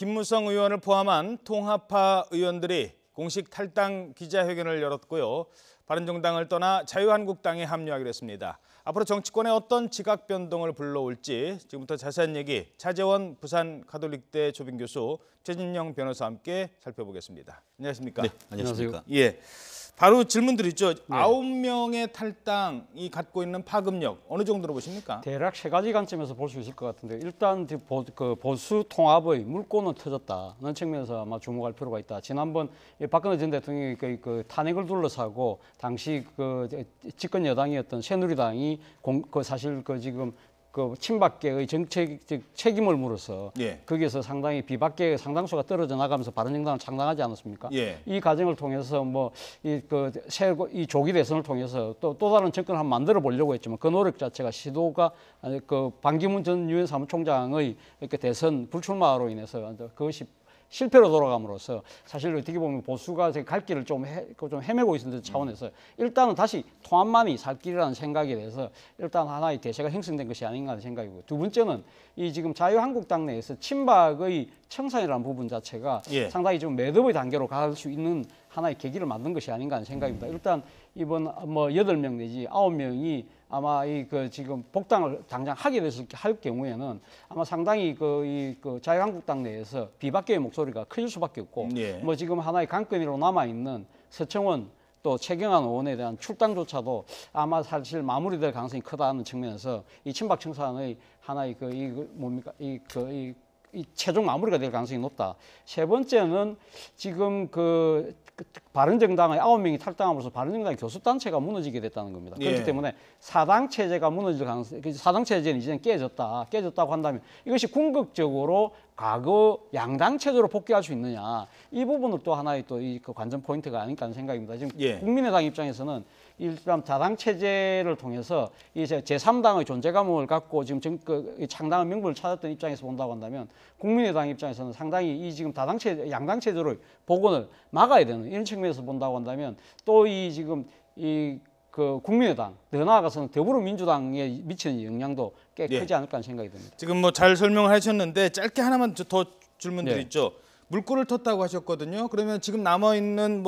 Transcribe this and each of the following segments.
김무성 의원을 포함한 통합파 의원들이 공식 탈당 기자회견을 열었고요. 바른정당을 떠나 자유한국당에 합류하기로 했습니다. 앞으로 정치권에 어떤 지각 변동을 불러올지 지금부터 자세한 얘기 차재원 부산 가톨릭대 조빙교수 최진영 변호사와 함께 살펴보겠습니다. 안녕하십니까? 네, 안녕하십니까? 예. 바로 질문 드리죠. 9명의 탈당이 갖고 있는 파급력 어느 정도로 보십니까? 대략 세 가지 관점에서 볼 수 있을 것 같은데 일단 보수 통합의 물꼬는 터졌다는 측면에서 아마 주목할 필요가 있다. 지난번 박근혜 전 대통령이 그 탄핵을 둘러싸고 당시 그 집권 여당이었던 새누리당이 사실 지금 친박계의 정책적 책임을 물어서 거기에서 상당히 비박계의 상당수가 떨어져 나가면서 바른정당을 창당하지 않았습니까? 이 과정을 통해서 이 조기 대선을 통해서 또 다른 정권을 한번 만들어 보려고 했지만 그 노력 자체가 시도가 반기문 전 유엔 사무총장의 이렇게 대선 불출마로 인해서 그것이 실패로 돌아감으로써 사실 어떻게 보면 보수가 갈 길을 좀 헤매고 있는 차원에서 일단은 다시 통합만이 살 길이라는 생각에 대해서 일단 하나의 대세가 형성된 것이 아닌가 하는 생각이고, 두 번째는 이 지금 자유한국당 내에서 친박의 청산이라는 부분 자체가 상당히 좀 매듭의 단계로 갈 수 있는 하나의 계기를 만든 것이 아닌가 하는 생각입니다. 일단 이번 8명 내지 9명이 아마 지금 복당을 당장 하게 됐을 할 경우에는 아마 상당히 자유한국당 내에서 비박계의 목소리가 커질 수밖에 없고, 지금 하나의 관건으로 남아 있는 서청원 또 최경환 의원에 대한 출당조차도 아마 사실 마무리될 가능성이 크다는 측면에서 이 친박 청산의 하나의 이 최종 마무리가 될 가능성이 높다. 세 번째는 지금 바른정당의 9명이 탈당함으로써 바른정당의 교섭단체가 무너지게 됐다는 겁니다. 그렇기 때문에 사당 체제가 무너질 가능성, 사당 체제는 이제는 깨졌다고 한다면 이것이 궁극적으로 과거 양당 체제로 복귀할 수 있느냐, 이 부분을 또 하나의 그 관전 포인트가 아닐까 하는 생각입니다. 지금 국민의당 입장에서는 일단 다당 체제를 통해서 이제 제3당의 존재감을 갖고 지금 창당한 명분을 찾았던 입장에서 본다고 한다면 국민의당 입장에서는 상당히 이 지금 다당 체제, 양당 체제로의 복원을 막아야 되는 이런 측면에서 본다고 한다면 또 국민의당, 더 나아가서는 더불어민주당에 미치는 영향도 꽤 크지 않을까 하는 생각이 듭니다. 지금 잘 설명을 하셨는데 짧게 하나만 더 질문 드리죠. 물꼬를 텄다고 하셨거든요. 그러면 지금 남아있는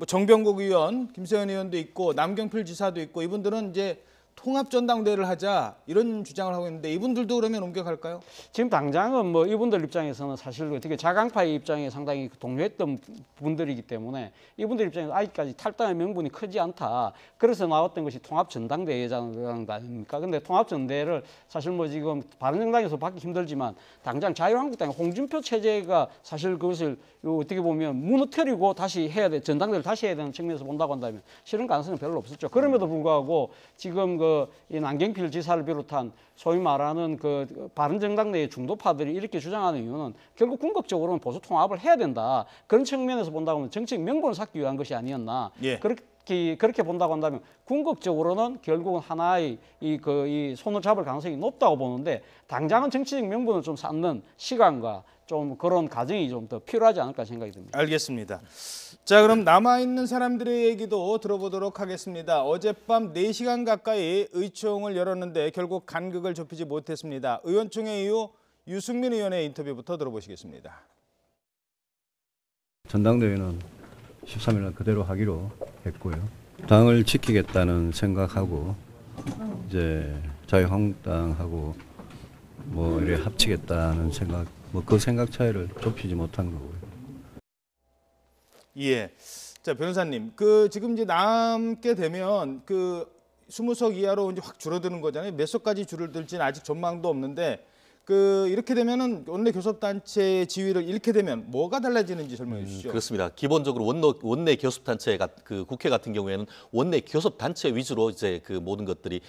정병국 의원, 김세현 의원도 있고 남경필 지사도 있고 이분들은 이제 통합전당대회를 하자 이런 주장을 하고 있는데 이분들도 그러면 옮겨갈까요? 지금 당장은 이분들 입장에서는 사실 어떻게 자강파의 입장에 상당히 동요했던 분들이기 때문에 이분들 입장에서 아직까지 탈당의 명분이 크지 않다. 그래서 나왔던 것이 통합전당대회라는 거 아닙니까? 근데 통합전대회를 사실 지금 바른정당에서 받기 힘들지만 당장 자유한국당의 홍준표 체제가 사실 그것을 어떻게 보면 무너뜨리고 다시 해야 돼, 전당대회를 다시 해야 되는 측면에서 본다고 한다면 실현 가능성은 별로 없었죠. 그럼에도 불구하고 지금 이 남경필 지사를 비롯한 소위 말하는 바른정당 내의 중도파들이 이렇게 주장하는 이유는 결국 궁극적으로는 보수 통합을 해야 된다. 그런 측면에서 본다고 하면 정책 명분을 쌓기 위한 것이 아니었나. 그렇게 본다고 한다면 궁극적으로는 결국은 하나의 이 손을 잡을 가능성이 높다고 보는데 당장은 정치적 명분을 좀 쌓는 시간과 좀 그런 과정이 좀 더 필요하지 않을까 생각이 듭니다. 알겠습니다. 자, 그럼 남아있는 사람들의 얘기도 들어보도록 하겠습니다. 어젯밤 4시간 가까이 의총을 열었는데 결국 간극을 좁히지 못했습니다. 의원총회 이후 유승민 의원의 인터뷰부터 들어보시겠습니다. 전당대회는 13일 날 그대로 하기로 했고요. 당을 지키겠다는 생각하고 이제 자유한국당하고 이렇게 합치겠다는 생각, 그 생각 차이를 좁히지 못한 거고요. 자, 변호사님, 지금 이제 남게 되면 20석 이하로 이제 확 줄어드는 거잖아요. 몇 석까지 줄어들지는 아직 전망도 없는데 이렇게 되면은 원내 교섭단체의 지위를 잃게 되면 뭐가 달라지는지 설명해 주시죠. 그렇습니다. 기본적으로 원내 교섭단체가 국회 같은 경우에는 원내 교섭단체 위주로 이제 모든 것들이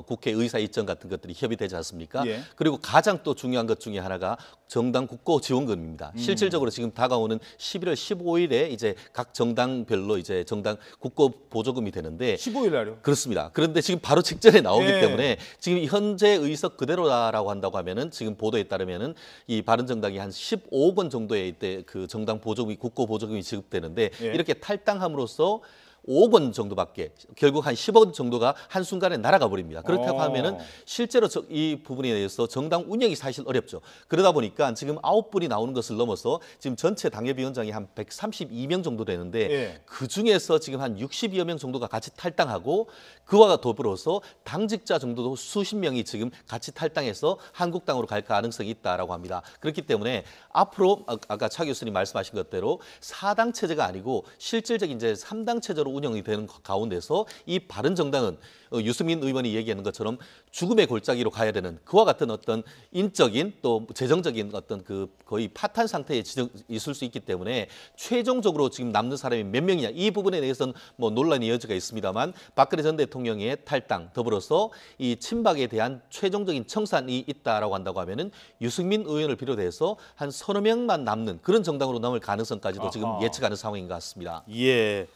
국회 의사 일정 같은 것들이 협의되지 않습니까? 그리고 가장 또 중요한 것 중에 하나가 정당 국고 지원금입니다. 실질적으로 지금 다가오는 11월 15일에 이제 각 정당별로 이제 정당 국고 보조금이 되는데 15일 날요? 그렇습니다. 그런데 지금 바로 직전에 나오기 때문에 지금 현재 의석 그대로라고 한다고 하면은 지금 보도에 따르면은 이 바른정당이 한 15억 원 정도의 이때 정당 보조금이 국고 보조금이 지급되는데 이렇게 탈당함으로써 5억 원 정도밖에 결국 한 10억 원 정도가 한순간에 날아가 버립니다. 그렇다고 하면은 실제로 이 부분에 대해서 정당 운영이 사실 어렵죠. 그러다 보니까 지금 9분이 나오는 것을 넘어서 지금 전체 당협위원장이 한 132명 정도 되는데 예. 그중에서 지금 한 60여 명 정도가 같이 탈당하고 그와 더불어서 당직자 정도도 수십 명이 지금 같이 탈당해서 한국당으로 갈 가능성이 있다라고 합니다. 그렇기 때문에 앞으로 아까 차 교수님 말씀하신 것대로 4당 체제가 아니고 실질적인 이제 3당 체제로 운영이 되는 가운데서 이 바른정당은 유승민 의원이 얘기하는 것처럼 죽음의 골짜기로 가야 되는 그와 같은 어떤 인적인 또 재정적인 어떤 그 거의 파탄 상태에 있을 수 있기 때문에 최종적으로 지금 남는 사람이 몇 명이냐 이 부분에 대해서는 뭐 논란의 여지가 있습니다만 박근혜 전 대통령의 탈당 더불어서 이 친박에 대한 최종적인 청산이 있다라고 한다고 하면은 유승민 의원을 비롯해서 한 서너 명만 남는 그런 정당으로 남을 가능성까지도 지금 예측하는 상황인 것 같습니다. 예.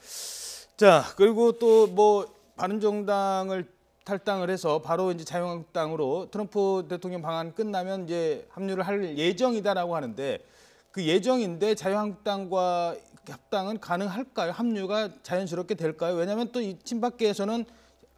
자, 그리고 또 뭐 바른정당을 탈당을 해서 바로 이제 자유한국당으로 트럼프 대통령 방안 끝나면 이제 합류를 할 예정이다라고 하는데 그 예정인데 자유한국당과 합당은 가능할까요? 합류가 자연스럽게 될까요? 왜냐하면 또 이 친박계에서는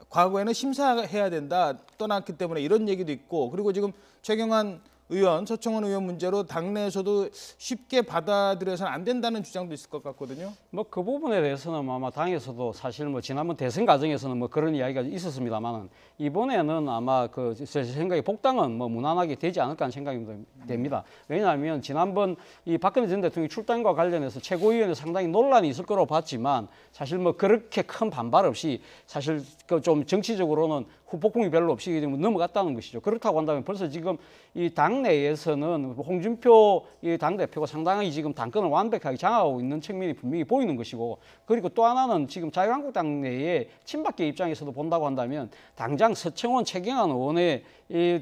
과거에는 심사해야 된다 떠났기 때문에 이런 얘기도 있고 그리고 지금 최경환 의원, 서청원 의원 문제로 당내에서도 쉽게 받아들여서는 안 된다는 주장도 있을 것 같거든요. 뭐 그 부분에 대해서는 아마 당에서도 사실 뭐 지난번 대선 과정에서는 뭐 그런 이야기가 있었습니다만은 이번에는 아마 그 제 생각에 복당은 뭐 무난하게 되지 않을까 하는 생각이 됩니다. 왜냐하면 지난번 이 박근혜 전 대통령 출당과 관련해서 최고위원회 상당히 논란이 있을 거라고 봤지만 사실 뭐 그렇게 큰 반발 없이 사실 그 좀 정치적으로는 후폭풍이 별로 없이 넘어갔다는 것이죠. 그렇다고 한다면 벌써 지금 이 당내에서는 홍준표 이 당대표가 상당히 지금 당권을 완벽하게 장악하고 있는 측면이 분명히 보이는 것이고 그리고 또 하나는 지금 자유한국당 내에 친박계 입장에서도 본다고 한다면 당장 서청원, 최경환 의원에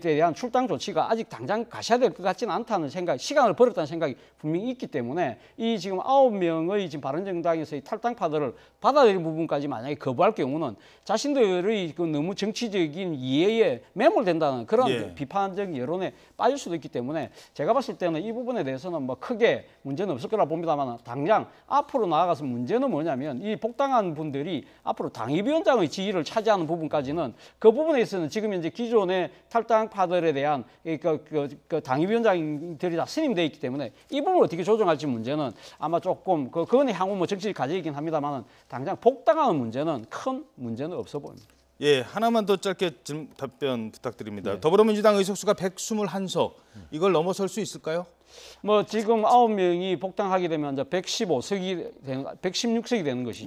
대한 출당 조치가 아직 당장 가셔야 될 것 같지는 않다는 생각, 시간을 벌었다는 생각이 분명히 있기 때문에 이 지금 9명의 지금 바른정당에서의 탈당파들을 받아들이는 부분까지 만약에 거부할 경우는 자신들의 그 너무 정치적인 이해에 매몰된다는 그런 비판적 여론에 빠질 수도 있기 때문에 제가 봤을 때는 이 부분에 대해서는 뭐 크게 문제는 없을 거라 봅니다만 당장 앞으로 나아가서 문제는 뭐냐면 이 복당한 분들이 앞으로 당협위원장의 지위를 차지하는 부분까지는 그 부분에 있어서는 지금 이제 기존의 탈당파들에 대한 그 당협위원장들이 다 선임되어 있기 때문에 이 부분을 어떻게 조정할지 문제는 아마 조금 그건 향후 뭐 정치적 과제이긴 합니다만 당장 복당하는 문제는 큰 문제는 없어 보입니다. 예, 하나만 더 짧게 답변 부탁드립니다. 더불어민주당 의석수가 121석, 이걸 넘어설 수 있을까요? 뭐 지금 9명이 복당하게 되면 이제 116석이 되는 것이죠.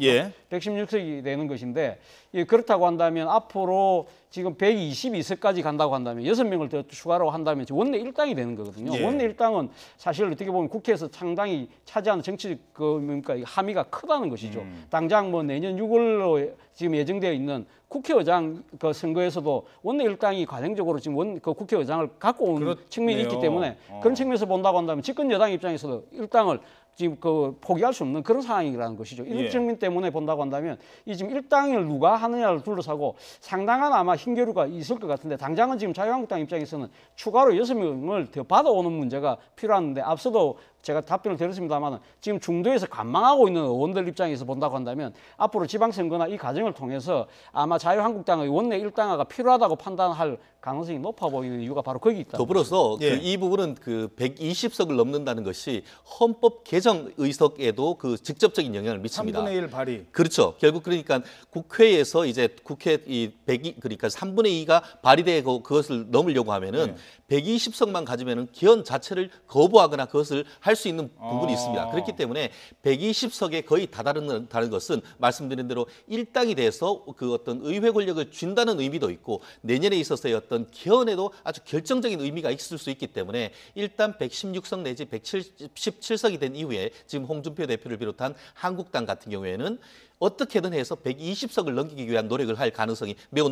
116석이 되는 것인데 그렇다고 한다면 앞으로 지금 122석까지 간다고 한다면 6명을 더 추가로 한다면 원내 일당이 되는 거거든요. 원내 일당은 사실 어떻게 보면 국회에서 상당히 차지하는 정치적 그러니까 함의가 크다는 것이죠. 당장 뭐 내년 6월로 지금 예정되어 있는 국회의장 그 선거에서도 원내 일당이 가정적으로 지금 그 국회의장을 갖고 온 측면이 있기 때문에 그런 측면에서 본다고 한다면 집권 여당 입장에서도 일당을 지금 그 포기할 수 없는 그런 상황이라는 것이죠. 이런 측면 때문에 본다고 한다면 이 지금 일당을 누가 하느냐를 둘러싸고 상당한 아마 힘겨루가 있을 것 같은데 당장은 지금 자유한국당 입장에서는 추가로 6명을 더 받아오는 문제가 필요한데 앞서도 제가 답변을 드렸습니다만 지금 중도에서 관망하고 있는 의원들 입장에서 본다고 한다면 앞으로 지방선거나 이 과정을 통해서 아마 자유한국당의 원내 일당화가 필요하다고 판단할 가능성이 높아 보이는 이유가 바로 거기 있다. 더불어서 이 부분은 그 120석을 넘는다는 것이 헌법 개정 의석에도 그 직접적인 영향을 미칩니다. 3분의 1 발의. 그렇죠. 결국 그러니까 국회에서 이제 국회 그러니까 3분의 2가 발의되고 그것을 넘으려고 하면은 120석만 가지면은 기원 자체를 거부하거나 그것을 할 수 있는 부분이 있습니다. 그렇기 때문에 120석에 거의 다다른 것은 말씀드린 대로 일당이 돼서 그 어떤 의회 권력을 쥔다는 의미도 있고 내년에 있어서의 어떤 개헌에도 아주 결정적인 의미가 있을 수 있기 때문에 일단 116석 내지 117석이 된 이후에 지금 홍준표 대표를 비롯한 한국당 같은 경우에는 어떻게든 해서 120석을 넘기기 위한 노력을 할 가능성이 매우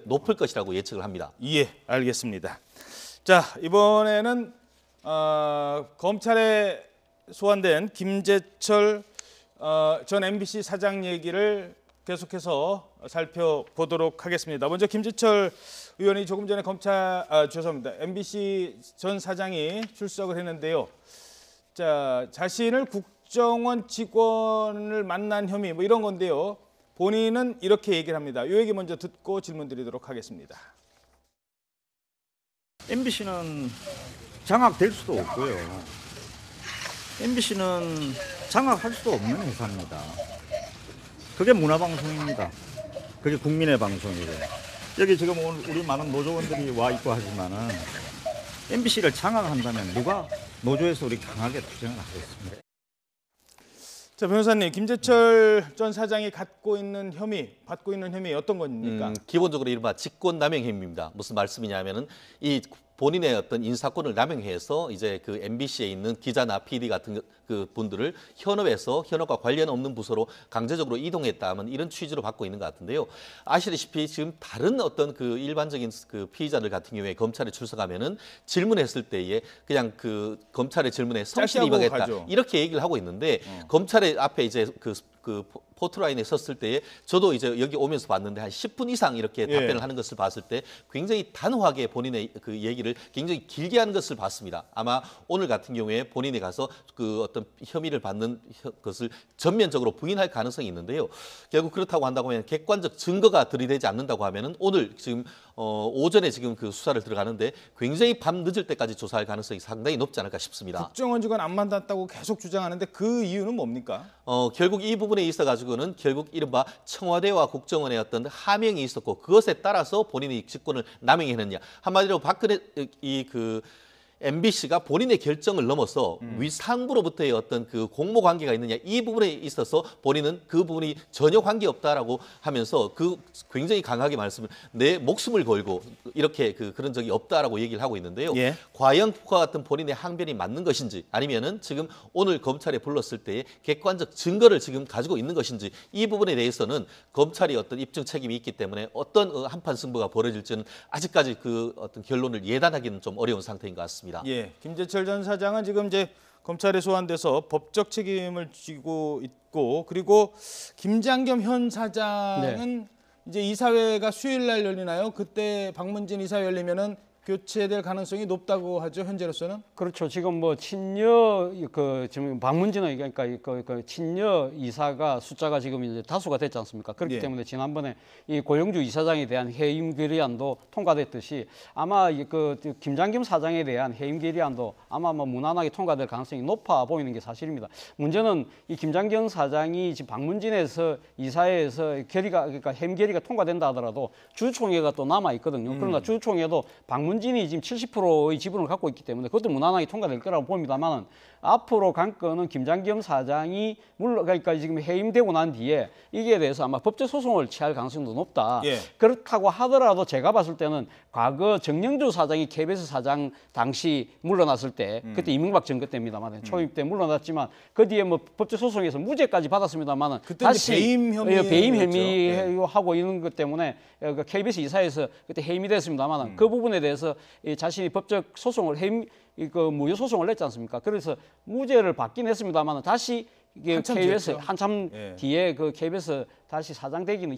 높을 것이라고 예측을 합니다. 예, 알겠습니다. 자, 이번에는 검찰에 소환된 김재철 전 MBC 사장 얘기를 계속해서 살펴보도록 하겠습니다. 먼저 김재철 의원이 조금 전에 죄송합니다. MBC 전 사장이 출석을 했는데요. 자, 자신을 국정원 직원을 만난 혐의 뭐 이런 건데요. 본인은 이렇게 얘기를 합니다. 이 얘기 먼저 듣고 질문 드리도록 하겠습니다. MBC는 장악될 수도 없고요. MBC는 장악할 수도 없는 회사입니다. 그게 문화방송입니다. 그게 국민의 방송이고. 여기 지금 우리 많은 노조원들이 와 있고 하지만은 MBC를 장악한다면 누가 노조에서 우리 강하게 투쟁을 하겠습니다. 자, 변호사님, 김재철 전 사장이 받고 있는 혐의 어떤 겁니까? 기본적으로 이른바 직권남용 혐의입니다. 무슨 말씀이냐면은 이 본인의 어떤 인사권을 남용해서 이제 그 MBC에 있는 기자나 PD 같은 그 분들을 현업과 관련 없는 부서로 강제적으로 이동했다 하면 이런 취지로 받고 있는 것 같은데요. 아시다시피 지금 다른 어떤 그 일반적인 그 피의자들 같은 경우에 검찰에 출석하면은 질문했을 때에 그냥 그 검찰의 질문에 성실히 임하겠다 이렇게 얘기를 하고 있는데 검찰의 앞에 이제 그 포트라인에 섰을 때에 저도 이제 여기 오면서 봤는데 한 10분 이상 이렇게 답변을 하는 것을 봤을 때 굉장히 단호하게 본인의 그 얘기를 굉장히 길게 하는 것을 봤습니다. 아마 오늘 같은 경우에 본인이 가서 그 어떤 혐의를 받는 것을 전면적으로 부인할 가능성이 있는데요. 결국 그렇다고 한다고 하면 객관적 증거가 들이대지 않는다고 하면은 오늘 지금 오전에 지금 그 수사를 들어가는데 굉장히 밤 늦을 때까지 조사할 가능성이 상당히 높지 않을까 싶습니다. 국정원 직원 안 만났다고 계속 주장하는데 그 이유는 뭡니까? 결국 이 부분에 있어가지고는 결국 이른바 청와대와 국정원의 어떤 하명이 있었고 그것에 따라서 본인이 직권을 남용했느냐. 한마디로 박근혜 MBC가 본인의 결정을 넘어서 위상부로부터의 어떤 그 공모 관계가 있느냐 이 부분에 있어서 본인은 그 부분이 전혀 관계없다라고 하면서 그 굉장히 강하게 내 목숨을 걸고 이렇게 그런 적이 없다라고 얘기를 하고 있는데요. 과연 그와 같은 본인의 항변이 맞는 것인지 아니면은 지금 오늘 검찰에 불렀을 때의 객관적 증거를 지금 가지고 있는 것인지 이 부분에 대해서는 검찰이 어떤 입증 책임이 있기 때문에 어떤 한판 승부가 벌어질지는 아직까지 그 어떤 결론을 예단하기는 좀 어려운 상태인 것 같습니다. 예, 김재철 전 사장은 지금 이제 검찰에 소환돼서 법적 책임을 지고 있고 그리고 김장겸 현 사장은 이제 이사회가 수요일 날 열리나요? 그때 박문진 이사회 열리면은 교체될 가능성이 높다고 하죠, 현재로서는? 그렇죠. 지금 뭐 친여 지금 박문진의 그러니까 그 친여 이사가 숫자가 지금 이제 다수가 됐지 않습니까? 그렇기 때문에 지난번에 이 고영주 이사장에 대한 해임 결의안도 통과됐듯이 아마 그 김장겸 사장에 대한 해임 결의안도 아마 뭐 무난하게 통과될 가능성이 높아 보이는 게 사실입니다. 문제는 이 김장겸 사장이 지금 박문진에서 이사회에서 그러니까 해임 결의가 통과된다 하더라도 주주총회가 또 남아 있거든요. 그러나 주주총회도 박문진이 지금 70%의 지분을 갖고 있기 때문에 그것도 무난하게 통과될 거라고 봅니다만은 앞으로 관건은 김장겸 사장이 그러니까 지금 해임되고 난 뒤에 이게 대해서 아마 법적 소송을 취할 가능성도 높다. 그렇다고 하더라도 제가 봤을 때는 과거 정영주 사장이 KBS 사장 당시 물러났을 때 그때 이명박 정부 때입니다만 초임 때 물러났지만 그 뒤에 뭐 법적 소송에서 무죄까지 받았습니다만은 다시 배임 혐의하고 이런 것 때문에 KBS 이사에서 그때 해임이 됐습니다만은 그 부분에 대해서 자신이 법적 소송을 무효 소송을 냈지 않습니까? 그래서 무죄를 받긴 했습니다만 다시 이게 KBS 한참 뒤에 그 KBS 다시 사장 되기는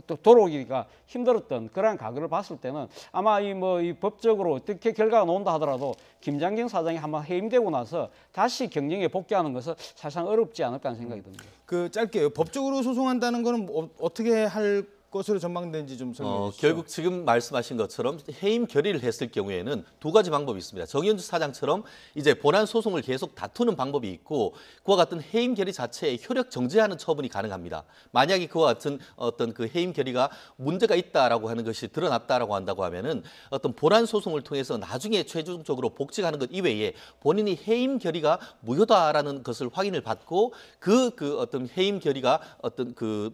또 돌아오기가 힘들었던 그러한 과거를 봤을 때는 아마 이 법적으로 어떻게 결과가 나온다 하더라도 김장겸 사장이 한번 해임되고 나서 다시 경영에 복귀하는 것은 사실상 어렵지 않을까 하는 생각이 듭니다. 그 짧게요. 법적으로 소송한다는 거는 어떻게 할 것으로 전망되는지 좀 설명해 주시죠. 결국 지금 말씀하신 것처럼 해임 결의를 했을 경우에는 두 가지 방법이 있습니다. 정현주 사장처럼 이제 본안 소송을 계속 다투는 방법이 있고 그와 같은 해임 결의 자체에 효력 정지하는 처분이 가능합니다. 만약에 그와 같은 어떤 그 해임 결의가 문제가 있다라고 하는 것이 드러났다라고 한다고 하면은 어떤 본안 소송을 통해서 나중에 최종적으로 복직하는 것 이외에 본인이 해임 결의가 무효다라는 것을 확인을 받고 그 어떤 해임 결의가 어떤 그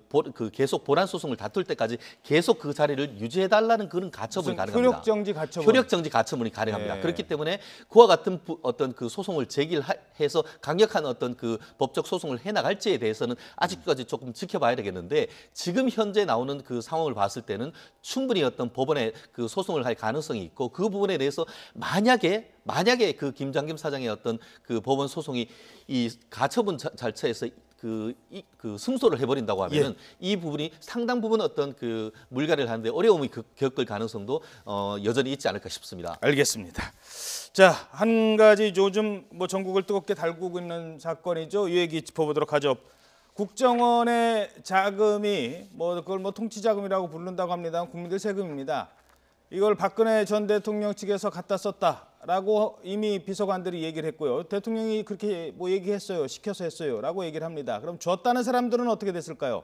계속 본안 소송을 다툴 때까지 계속 그 자리를 유지해달라는 그런 가처분이 가능합니다. 효력정지 가처분. 효력정지 가처분이 가능합니다. 그렇기 때문에 그와 같은 어떤 그 소송을 제기해서 강력한 어떤 그 법적 소송을 해나갈지에 대해서는 아직까지 조금 지켜봐야 되겠는데 지금 현재 나오는 그 상황을 봤을 때는 충분히 어떤 법원에 그 소송을 할 가능성이 있고 그 부분에 대해서 만약에 그 김장겸 사장의 어떤 그 법원 소송이 이 가처분 절차에서 그 승소를 해버린다고 하면은 이 부분이 상당 부분 어떤 그 물갈이를 하는데 어려움이 겪을 가능성도 여전히 있지 않을까 싶습니다. 알겠습니다. 자, 한 가지 요즘 뭐 전국을 뜨겁게 달구고 있는 사건이죠. 이 얘기 짚어보도록 하죠. 국정원의 자금이 그걸 통치 자금이라고 부른다고 합니다. 국민들 세금입니다. 이걸 박근혜 전 대통령 측에서 갖다 썼다라고 이미 비서관들이 얘기를 했고요. 대통령이 그렇게 얘기했어요. 시켜서 했어요라고 얘기를 합니다. 그럼 줬다는 사람들은 어떻게 됐을까요?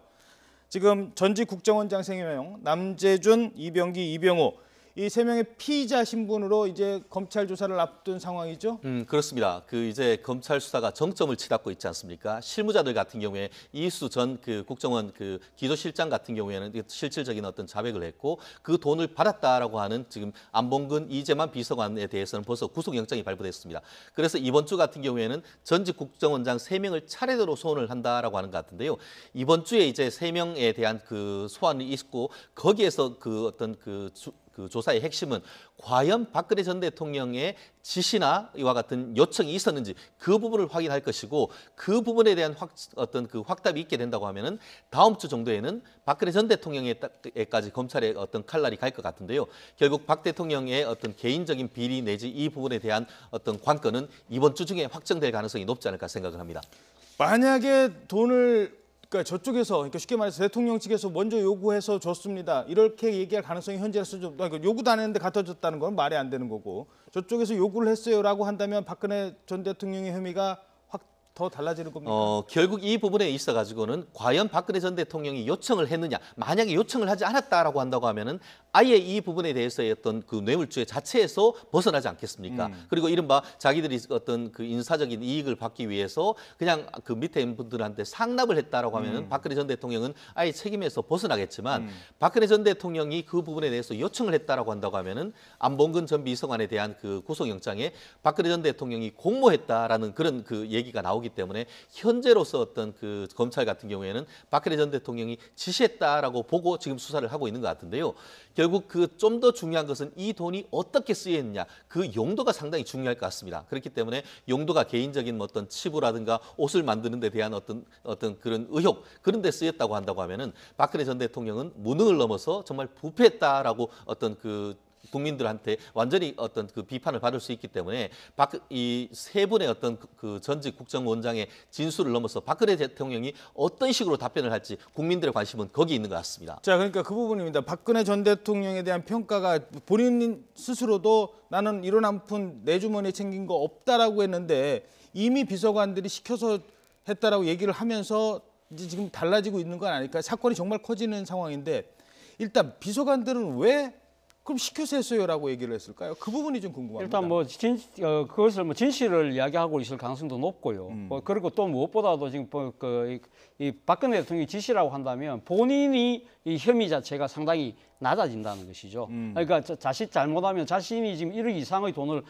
지금 전직 국정원장 3명, 남재준, 이병기, 이병호 이 3명의 피의자 신분으로 이제 검찰 조사를 앞둔 상황이죠. 그렇습니다. 이제 검찰 수사가 정점을 치닫고 있지 않습니까? 실무자들 같은 경우에 이수 전 국정원 기조실장 같은 경우에는 실질적인 어떤 자백을 했고 그 돈을 받았다라고 하는 지금 안봉근, 이재만 비서관에 대해서는 벌써 구속영장이 발부됐습니다. 그래서 이번 주 같은 경우에는 전직 국정원장 3명을 차례대로 소환을 한다라고 하는 것 같은데요. 이번 주에 이제 3명에 대한 소환이 있고 거기에서 조사의 핵심은 과연 박근혜 전 대통령의 지시나 이와 같은 요청이 있었는지 그 부분을 확인할 것이고 그 부분에 대한 확답이 있게 된다고 하면은 다음 주 정도에는 박근혜 전 대통령에까지 검찰의 어떤 칼날이 갈 것 같은데요. 결국 박 대통령의 어떤 개인적인 비리 내지 이 부분에 대한 어떤 관건은 이번 주 중에 확정될 가능성이 높지 않을까 생각을 합니다. 만약에 돈을 저쪽에서 쉽게 말해서 대통령 측에서 먼저 요구해서 줬습니다. 이렇게 얘기할 가능성이 현재로서 좀 요구도 안 했는데 갖다 줬다는 건 말이 안 되는 거고 저쪽에서 요구를 했어요라고 한다면 박근혜 전 대통령의 혐의가 확 더 달라지는 겁니까? 결국 이 부분에 있어 가지고는 과연 박근혜 전 대통령이 요청을 했느냐, 만약에 요청을 하지 않았다라고 한다고 하면은 아예 이 부분에 대해서의 어떤 뇌물죄 자체에서 벗어나지 않겠습니까? 그리고 이른바 자기들이 어떤 인사적인 이익을 받기 위해서 그냥 밑에 분들한테 상납을 했다라고 하면은 박근혜 전 대통령은 아예 책임에서 벗어나겠지만 박근혜 전 대통령이 그 부분에 대해서 요청을 했다라고 한다고 하면은 안봉근 전 비서관에 대한 구속영장에 박근혜 전 대통령이 공모했다라는 그런 얘기가 나오기 때문에 현재로서 어떤 검찰 같은 경우에는 박근혜 전 대통령이 지시했다라고 보고 지금 수사를 하고 있는 것 같은데요. 결국 좀 더 중요한 것은 이 돈이 어떻게 쓰였느냐, 그 용도가 상당히 중요할 것 같습니다. 그렇기 때문에 용도가 개인적인 어떤 치부라든가 옷을 만드는 데 대한 어떤 그런 의혹 그런 데 쓰였다고 한다고 하면은 박근혜 전 대통령은 무능을 넘어서 정말 부패했다라고 어떤 국민들한테 완전히 어떤 비판을 받을 수 있기 때문에 이 세 분의 어떤 전직 국정원장의 진술을 넘어서 박근혜 대통령이 어떤 식으로 답변을 할지 국민들의 관심은 거기 있는 것 같습니다. 자, 그러니까 그 부분입니다. 박근혜 전 대통령에 대한 평가가 본인 스스로도 나는 이런 한 푼 내 주머니에 챙긴 거 없다라고 했는데 이미 비서관들이 시켜서 했다라고 얘기를 하면서 이제 지금 달라지고 있는 건 아닐까? 사건이 정말 커지는 상황인데 일단 비서관들은 왜 그럼 시켜서 했어요라고 얘기를 했을까요? 그 부분이 좀 궁금합니다. 일단 그것을 진실을 이야기하고 있을 가능성도 높고요. 그리고 또 무엇보다도 지금 이 박근혜 대통령이 지시라고 한다면 본인이 이 혐의 자체가 상당히 낮아진다는 것이죠. 그러니까 자칫 잘못하면 자신이 지금 1억 이상의 돈을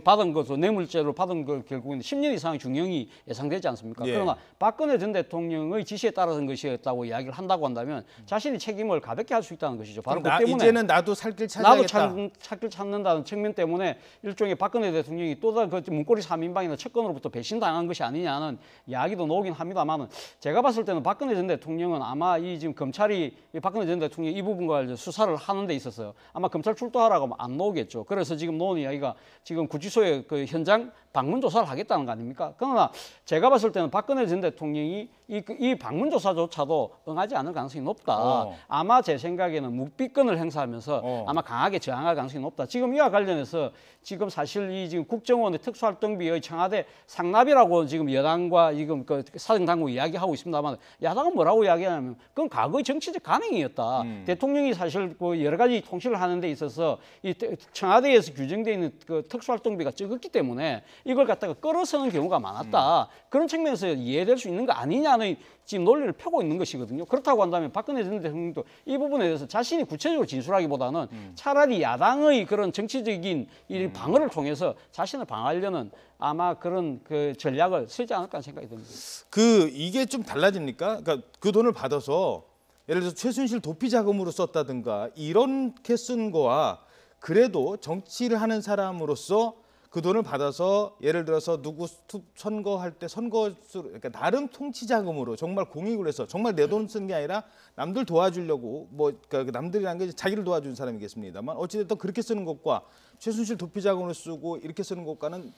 받은 것으로 뇌물죄로 받은 걸 결국은 10년 이상의 중형이 예상되지 않습니까? 예. 그러나 박근혜 전 대통령의 지시에 따른 것이었다고 이야기를 한다고 한다면 자신이 책임을 가볍게 할 수 있다는 것이죠. 바로 그 때문에 이제는 나도 살 길 찾아야겠다. 나도 찾길 찾는다는 측면 때문에 일종의 박근혜 대통령이 또 다른 문고리 3인방이나 채권으로부터 배신당한 것이 아니냐는 이야기도 나오긴 합니다만은 제가 봤을 때는 박근혜 전 대통령은 아마 이 지금 검찰이 박근혜 전 대통령 이 부분과 수사를 하는 데 있어서요. 아마 검찰 출두하라고 하면 안 나오겠죠. 그래서 지금 나온 이야기가 지금 구치소에 현장 방문 조사를 하겠다는 거 아닙니까? 그러나 제가 봤을 때는 박근혜 전 대통령이 이 방문 조사조차도 응하지 않을 가능성이 높다. 아마 제 생각에는 묵비권을 행사하면서 아마 강하게 저항할 가능성이 높다. 지금 이와 관련해서 지금 사실 이 지금 국정원의 특수활동비의 청와대 상납이라고 지금 여당과 지금 사정당국 이야기하고 있습니다만 야당은 뭐라고 이야기하냐면 그건 과거의 정치적 간행이었다. 대통령이 사실 여러 가지 통치를 하는 데 있어서 이 청와대에서 규정되어 있는 특수활동비가 적었기 때문에 이걸 갖다가 끌어서는 경우가 많았다. 그런 측면에서 이해될 수 있는 거 아니냐는 지금 논리를 펴고 있는 것이거든요. 그렇다고 한다면 박근혜 전 대통령도 이 부분에 대해서 자신이 구체적으로 진술하기보다는 차라리 야당의 그런 정치적인 이 방어를 통해서 자신을 방어하려는 아마 그런 전략을 쓰지 않을까 생각이 듭니다. 이게 좀 달라집니까? 그러니까 그 돈을 받아서 예를 들어서 최순실 도피 자금으로 썼다든가 이렇게 쓴 거와 그래도 정치를 하는 사람으로서 그 돈을 받아서 예를 들어서 누구 선거할 때 선거수로 그러니까 나름 통치 자금으로 정말 공익을 해서 정말 내 돈 쓴 게 아니라 남들 도와주려고 뭐 그러니까 남들이라는 게 자기를 도와준 사람이겠습니다만 어찌됐든 그렇게 쓰는 것과 최순실 도피 자금으로 쓰고 이렇게 쓰는 것과는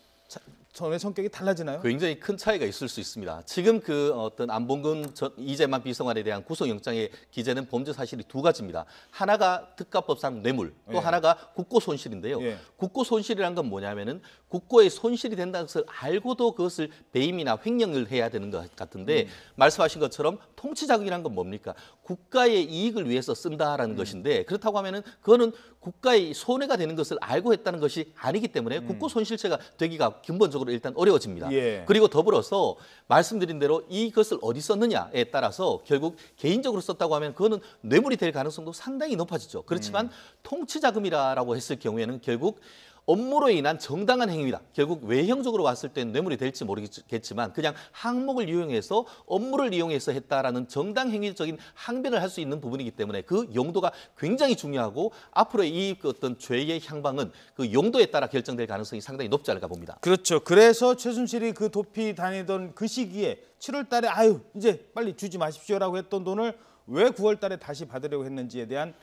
전의 성격이 달라지나요? 굉장히 큰 차이가 있을 수 있습니다. 지금 그 어떤 안봉근 이재만 비서관에 대한 구속영장의 기재는 범죄 사실이 두 가지입니다. 하나가 특가법상 뇌물, 또 하나가 국고 손실인데요. 국고 손실이란 건 뭐냐면은 국고에 손실이 된다는 것을 알고도 그것을 배임이나 횡령을 해야 되는 것 같은데 말씀하신 것처럼 통치자금이란 건 뭡니까? 국가의 이익을 위해서 쓴다라는 것인데 그렇다고 하면은 그거는 국가의 손해가 되는 것을 알고 했다는 것이 아니기 때문에 국고 손실죄가 되기가 근본적으로 일단 어려워집니다. 그리고 더불어서 말씀드린 대로 이것을 어디 썼느냐에 따라서 결국 개인적으로 썼다고 하면 그거는 뇌물이 될 가능성도 상당히 높아지죠. 그렇지만 통치자금이라고 했을 경우에는 결국 업무로 인한 정당한 행위다. 결국 외형적으로 봤을 때는 뇌물이 될지 모르겠지만 그냥 항목을 이용해서 업무를 이용해서 했다라는 정당 행위적인 항변을 할 수 있는 부분이기 때문에 그 용도가 굉장히 중요하고 앞으로의 이 어떤 죄의 향방은 그 용도에 따라 결정될 가능성이 상당히 높지 않을까 봅니다. 그렇죠. 그래서 최순실이 그 도피 다니던 그 시기에 7월 달에 아유 이제 빨리 주지 마십시오라고 했던 돈을 왜 9월 달에 다시 받으려고 했는지에 대한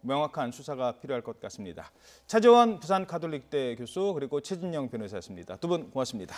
명확한 수사가 필요할 것 같습니다. 차재원 부산 가톨릭대 교수 그리고 최진영 변호사였습니다. 두 분 고맙습니다.